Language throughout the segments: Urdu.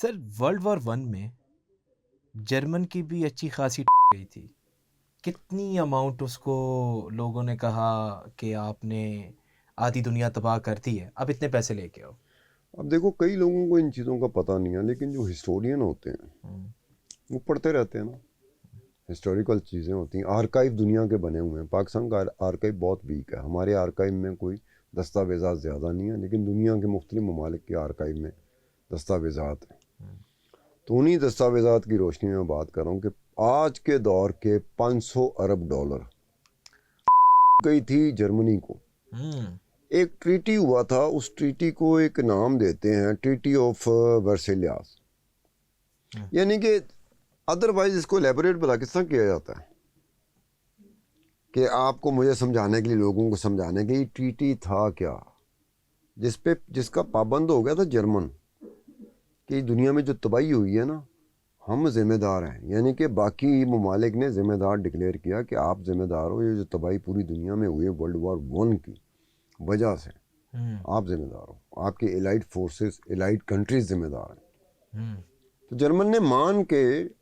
سر ورلڈ وار ون میں جرمن کی بھی اچھی خاصی گئی تھی. کتنی اماؤنٹ اس کو لوگوں نے کہا کہ آپ نے آدھی دنیا تباہ کر دی ہے، اب اتنے پیسے لے کے آؤ. اب دیکھو کئی لوگوں کو ان چیزوں کا پتہ نہیں ہے، لیکن جو ہسٹورین ہوتے ہیں وہ پڑھتے رہتے ہیں نا. ہسٹوریکل چیزیں ہوتی ہیں، آرکائیو دنیا کے بنے ہوئے ہیں. پاکستان کا آرکائیو بہت ویک ہے. ہمارے آرکائیو میں کوئی دستاویزات زیادہ نہیں ہیں، لیکن دنیا کے مختلف ممالک کے آرکائیو میں دستاویزات ہیں. تو انہی دستاویزات کی روشنی میں بات کر رہا ہوں کہ آج کے دور کے $500 ارب گئی تھی جرمنی کو. ایک ٹریٹی ہوا تھا، اس ٹریٹی کو ایک نام دیتے ہیں ٹریٹی آف ورسیلیاس. یعنی کہ ادروائز اس کو لیبوریٹ بلا کس طرح کیا جاتا ہے کہ آپ کو مجھے سمجھانے کے لیے، لوگوں کو سمجھانے کے لیے ٹریٹی تھا کیا، جس کا پابند ہو گیا تھا جرمن. کہ دنیا میں جو تباہی ہوئی ہے نا، ہم ذمہ دار ہیں. یعنی کہ باقی ممالک نے ذمہ دار ڈکلیئر کیا کہ آپ ذمہ دار ہو، یہ جو تباہی پوری دنیا میں ہوئی ہے ورلڈ وار ون کی وجہ سے، آپ ذمہ دار ہو. آپ کے الائٹ فورسز، الائٹ کنٹریز ذمہ دار ہیں. تو جرمن نے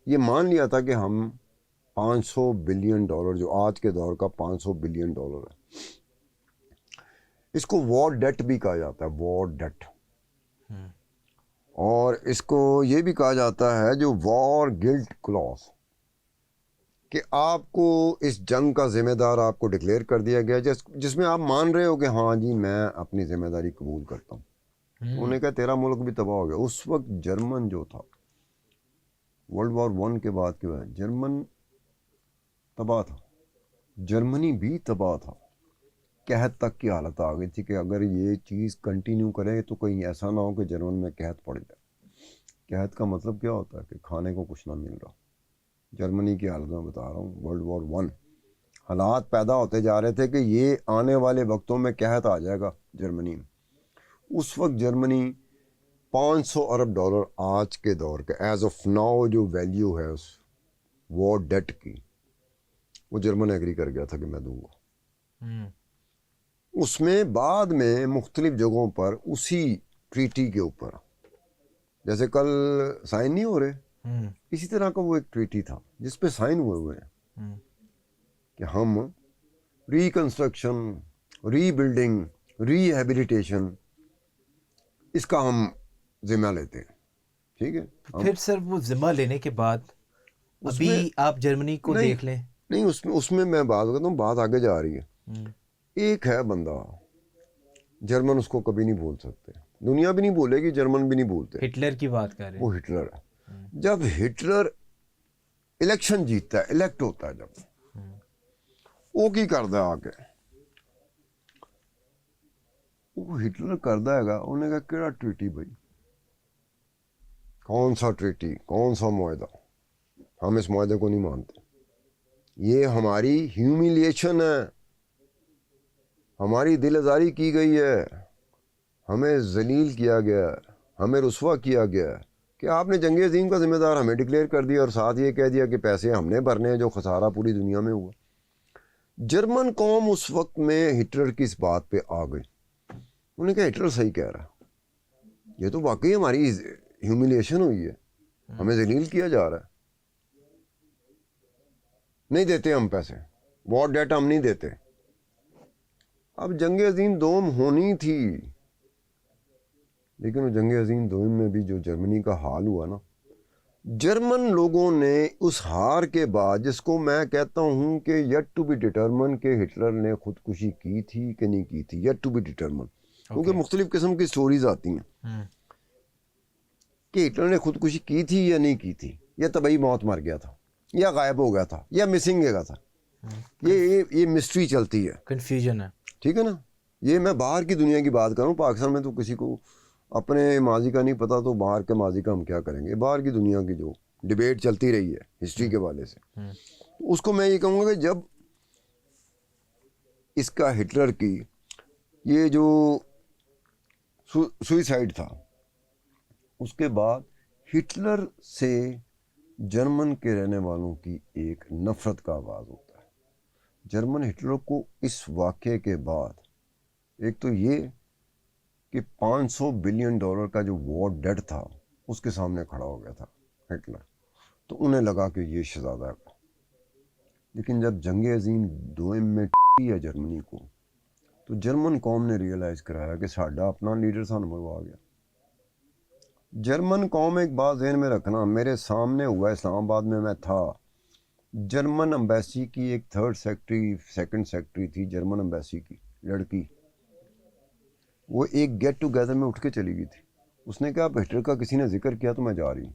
یہ مان لیا تھا کہ ہم $500 بلین، جو آج کے دور کا $500 بلین ہے، اس کو وار ڈیٹ بھی کہا جاتا ہے، وار ڈیٹ. اور اس کو یہ بھی کہا جاتا ہے جو وار گلٹ کلاس، کہ آپ کو اس جنگ کا ذمہ دار آپ کو ڈکلیئر کر دیا گیا، جس میں آپ مان رہے ہو کہ ہاں جی میں اپنی ذمہ داری قبول کرتا ہوں. انہوں نے کہا تیرا ملک بھی تباہ ہو گیا. اس وقت جرمن جو تھا ورلڈ وار ون کے بعد جرمن تباہ تھا. جرمنی بھی تباہ تھا. قحط تک کی حالت آ گئی تھی کہ اگر یہ چیز کنٹینیو کرے تو کہیں ایسا نہ ہو کہ جرمن میں قحط پڑ جائے. قحط کا مطلب کیا ہوتا ہے کہ کھانے کو کچھ نہ مل رہا. جرمنی کی حالت میں بتا رہا ہوں، ورلڈ وار ون حالات پیدا ہوتے جا رہے تھے کہ یہ آنے والے وقتوں میں قحط آ جائے گا جرمنی میں. اس وقت جرمنی $500 ارب آج کے دور کے ایز آف ناؤ جو ویلیو ہے اس وار ڈیٹ کی، وہ جرمن ایگری کر گیا تھا کہ میں دوں گا. اس میں بعد میں مختلف جگہوں پر اسی ٹریٹی کے اوپر، جیسے کل سائن نہیں ہو رہے، اسی طرح کا وہ ایک ٹریٹی تھا جس پہ سائن ہوئے ہیں کہ ہم ریکنسٹرکشن، ری بلڈنگ، ری ہیبیلیٹیشن، اس کا ہم ذمہ لیتے ہیں. ٹھیک ہے. پھر سر وہ ذمہ لینے کے بعد ابھی آپ جرمنی کو دیکھ لیں. نہیں، اس میں میں بات کرتا ہوں، بات آگے جا رہی ہے. ایک ہے بندہ، جرمن اس کو کبھی نہیں بھول سکتے، دنیا بھی نہیں بھولے گی، جرمن بھی نہیں بھولتے. ہٹلر کی بات کر رہے ہیں. وہ ہٹلر ہے. جب ہٹلر الیکشن جیتتا ہے، الیکٹ ہوتا ہے، جب وہ کی کردا ہے آگے، وہ ہٹلر کردا ہے گا. انہوں نے کہا کیڑا ٹریٹی بھائی، کون سا ٹریٹی، کون سا معاہدہ، ہم اس معاہدے کو نہیں مانتے. یہ ہماری ہیومیلیشن ہے، ہماری دل آزاری کی گئی ہے، ہمیں ذلیل کیا گیا، ہمیں رسوا کیا گیا کہ آپ نے جنگ عظیم کا ذمہ دار ہمیں ڈکلیئر کر دیا، اور ساتھ یہ کہہ دیا کہ پیسے ہم نے بھرنے ہیں جو خسارہ پوری دنیا میں ہوا. جرمن قوم اس وقت میں ہٹلر کی اس بات پہ آ گئی. انہوں نے کہا ہٹلر صحیح کہہ رہا، یہ تو واقعی ہماری ہیومیلیشن ہوئی ہے، ہمیں ذلیل کیا جا رہا ہے. نہیں دیتے ہم پیسے، وار ڈیٹ ہم نہیں دیتے. اب جنگ عظیم دوم ہونی تھی، لیکن وہ جنگ عظیم دوم میں بھی جو جرمنی کا حال ہوا نا، جرمن لوگوں نے اس ہار کے بعد، جس کو میں کہتا ہوں کہ یٹ ٹو بی ڈٹرمن کہ ہٹلر نے خودکشی کی تھی کہ نہیں کی تھی، یٹ ٹو بی ڈٹرمن. کیونکہ مختلف قسم کی سٹوریز آتی ہیں کہ ہٹلر نے خودکشی کی تھی یا نہیں کی تھی، یا طبعی موت مر گیا تھا، یا غائب ہو گیا تھا، یا مسنگ گیا تھا. یہ مسٹری چلتی ہے، کنفیوژن ہے. ٹھیک ہے نا. یہ میں باہر کی دنیا کی بات کروں، پاکستان میں تو کسی کو اپنے ماضی کا نہیں پتا، تو باہر کے ماضی کا ہم کیا کریں گے. باہر کی دنیا کی جو ڈیبیٹ چلتی رہی ہے ہسٹری کے حوالے سے، اس کو میں یہ کہوں گا کہ جب اس کا ہٹلر کی یہ جو سوئسائڈ تھا، اس کے بعد ہٹلر سے جرمن کے رہنے والوں کی ایک نفرت کا آغاز ہوتا ہے. جرمن ہٹلر کو اس واقعے کے بعد، ایک تو یہ کہ $500 بلین کا جو وار ڈیٹ تھا، اس کے سامنے کھڑا ہو گیا تھا ہٹلر. تو انہیں لگا کہ یہ شہزادہ ہے. لیکن جب جنگ عظیم دوئم میں ہے جرمنی کو, تو جرمن قوم نے ریئلائز کرایا کہ ساڈا اپنا لیڈر سانو مروا گیا. جرمن قوم ایک بات ذہن میں رکھنا, میرے سامنے ہوا اسلام آباد میں تھا, جرمن امبیسی کی ایک سیکنڈ سیکٹری تھی جرمن امبیسی کی لڑکی, وہ ایک گیٹ ٹوگیدر میں اٹھ کے چلی گئی تھی. اس نے کہا اب ہٹلر کا کسی نے ذکر کیا تو میں جا رہی ہوں.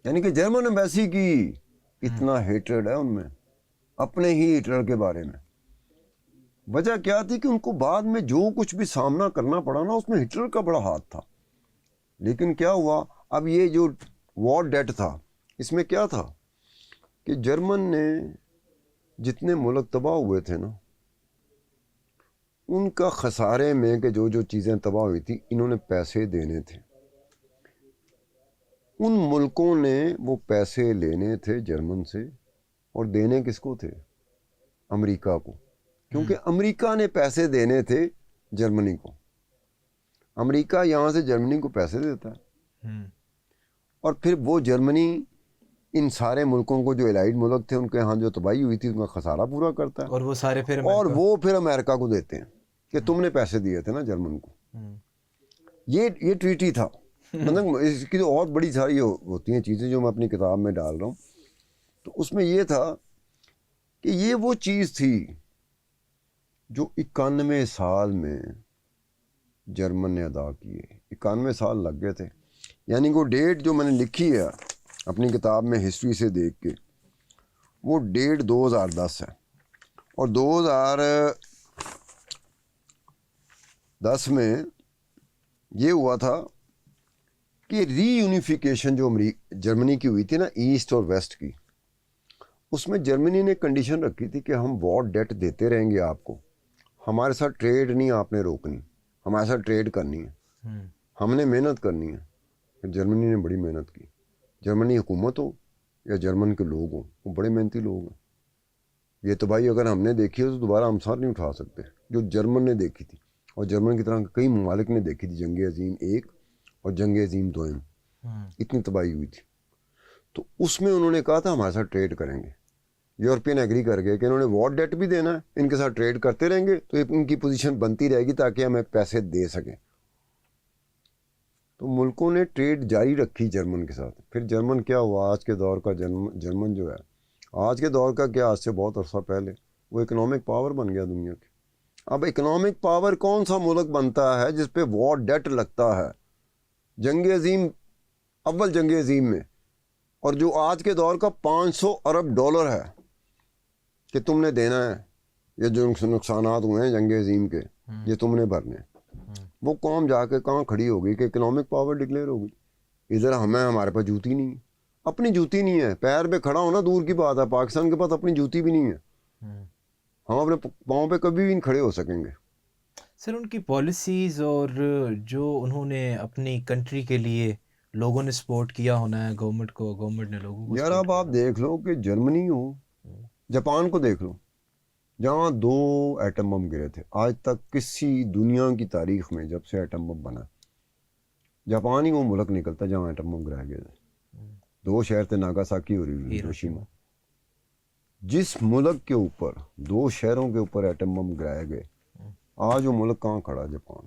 یعنی کہ جرمن امبیسی کی اتنا ہیٹرڈ ہے ان میں اپنے ہی ہٹلر کے بارے میں. وجہ کیا تھی کہ ان کو بعد میں جو کچھ بھی سامنا کرنا پڑا نا, اس میں ہٹلر کا بڑا ہاتھ تھا. لیکن کیا ہوا, اب یہ جو وار ڈیٹ تھا اس میں کیا تھا کہ جرمن نے جتنے ملک تباہ ہوئے تھے نا, ان کا خسارے میں کہ جو چیزیں تباہ ہوئی تھی انہوں نے پیسے دینے تھے. ان ملکوں نے وہ پیسے لینے تھے جرمن سے, اور دینے کس کو تھے؟ امریکہ کو. کیونکہ امریکہ نے پیسے دینے تھے جرمنی کو. امریکہ یہاں سے جرمنی کو پیسے دیتا ہے, اور پھر وہ جرمنی ان سارے ملکوں کو جو الائڈ ملک تھے ان کے ہاں جو تباہی ہوئی تھی ان کا خسارہ پورا کرتا ہے, اور وہ سارے پھر پھر امریکہ کو دیتے ہیں کہ تم نے پیسے دیے تھے نا جرمن کو. یہ ٹریٹی تھا. مطلب اس کی تو اور بڑی ساری ہوتی ہیں چیزیں جو میں اپنی کتاب میں ڈال رہا ہوں. تو اس میں یہ تھا کہ یہ وہ چیز تھی جو 91 سال میں جرمن نے ادا کیے. 91 سال لگ گئے تھے. یعنی وہ ڈیٹ جو میں نے لکھی ہے اپنی کتاب میں ہسٹری سے دیکھ کے, وہ ڈیٹ 2010 ہے. اور 2010 میں یہ ہوا تھا کہ ری یونیفیکیشن جو جرمنی کی ہوئی تھی نا ایسٹ اور ویسٹ کی, اس میں جرمنی نے کنڈیشن رکھی تھی کہ ہم وار ڈیٹ دیتے رہیں گے آپ کو, ہمارے ساتھ ٹریڈ نہیں آپ نے روکنی, ہمارے ساتھ ٹریڈ کرنی ہے, ہم نے محنت کرنی ہے. جرمنی نے بڑی محنت کی. جرمنی حکومت ہو یا جرمن کے لوگ ہوں, وہ بڑے محنتی لوگ ہیں. یہ تباہی اگر ہم نے دیکھی ہے تو دوبارہ ہم ساتھ نہیں اٹھا سکتے جو جرمن نے دیکھی تھی, اور جرمن کی طرح کئی ممالک نے دیکھی تھی. جنگ عظیم 1 اور جنگ عظیم 2 اتنی تباہی ہوئی تھی. تو اس میں انہوں نے کہا تھا ہمارے ساتھ ٹریڈ کریں گے. یورپین ایگری کر گئے کہ انہوں نے وار ڈیٹ بھی دینا ہے, ان کے ساتھ ٹریڈ کرتے رہیں گے تو ان کی پوزیشن بنتی رہے گی تاکہ ہمیں پیسے دے سکیں. تو ملکوں نے ٹریڈ جاری رکھی جرمن کے ساتھ. پھر جرمن کیا ہوا, آج کے دور کا جرمن جو ہے, آج کے دور کا کیا, آج سے بہت عرصہ پہلے وہ اکنامک پاور بن گیا دنیا کی. اب اکنامک پاور کون سا ملک بنتا ہے جس پہ وار ڈیٹ لگتا ہے؟ جنگ عظیم اول جنگ عظیم میں, اور جو آج کے دور کا 500 ارب ڈالر ہے کہ تم نے دینا ہے, یہ جو نقصانات ہوئے ہیں جنگ عظیم کے یہ تم نے بھرنے. وہ قوم جا کے کہاں کھڑی ہوگی کہ اکنامک پاور ڈکلیئر ہوگی. ادھر ہمارے پاس جوتی نہیں ہے, اپنی جوتی نہیں ہے, پیر پہ کھڑا ہونا دور کی بات ہے, پاکستان کے پاس اپنی جوتی بھی نہیں ہے. ہم اپنے پاؤں پہ کبھی بھی نہیں کھڑے ہو سکیں گے. سر ان کی پالیسیز اور جو انہوں نے اپنی کنٹری کے لیے لوگوں نے سپورٹ کیا ہونا ہے گورنمنٹ کو, گورنمنٹ نے لوگوں کو یار اب آپ دیکھ لو کہ جرمنی ہو, جاپان کو دیکھ لو, جہاں 2 ایٹم بم گرے تھے. آج تک کسی دنیا کی تاریخ میں جب سے ایٹم بم بنا, جاپان ہی وہ ملک نکلتا جہاں ایٹم بم گرائے گئے تھے. 2 شہر تھے, ناگاساکی اور ہیروشیما. جس ملک کے اوپر 2 شہروں کے اوپر ایٹم بم گرائے گئے, آج وہ ملک کہاں کھڑا؟ جاپان.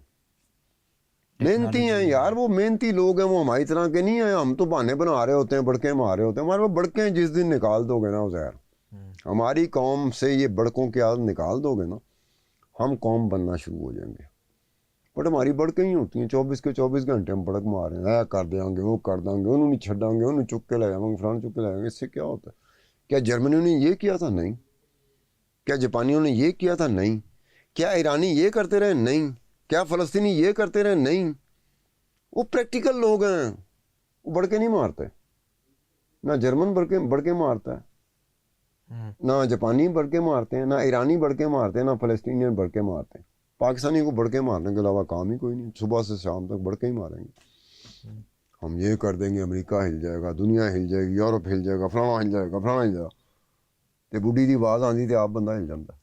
محنتی ہیں یار, وہ محنتی لوگ ہیں, وہ ہماری طرح کے نہیں ہیں. ہم تو بہانے بنا رہے ہوتے ہیں, بڑکے مار رہے ہوتے ہیں. ہمارے وہ بڑکے جس دن نکال دو گے نا زہر, ہماری قوم سے یہ بڑکوں کی عادت نکال دو گے نا, ہم قوم بننا شروع ہو جائیں گے. بٹ ہماری بڑکیں ہی ہوتی ہیں 24 کے 24 گھنٹے ہم بڑک مار رہے ہیں, کر دیں گے, وہ کر دیں گے, انہوں نہیں چھڈیں گے, انہوں چک کے لے جائیں گے, فلان چک کے لے جائیں گے. اس سے کیا ہوتا ہے؟ کیا جرمنیوں نے یہ کیا تھا؟ نہیں. کیا جاپانیوں نے یہ کیا تھا؟ نہیں. کیا ایرانی یہ کرتے رہے؟ نہیں. کیا فلسطینی یہ کرتے رہے؟ نہیں. وہ پریکٹیکل لوگ ہیں, وہ بڑکے نہیں مارتے. نہ جرمن بڑکے مارتا ہے, نہ جاپانی بڑکے مارتے ہیں, نہ ایرانی بڑکے مارتے ہیں, نہ فلسطینین بڑکے مارتے ہیں. پاکستانی کو بڑکے مارنے کے علاوہ کام ہی کوئی نہیں, صبح سے شام تک بڑکے ہی ماریں گے. ہم یہ کر دیں گے, امریکہ ہل جائے گا, دنیا ہل جائے گی, یورپ ہل جائے گا, فلانا ہل جائے گا, فلانا ہل جائے گا. تے بڈھی دی آواز آندی تے آپ بندہ ہل جاتا.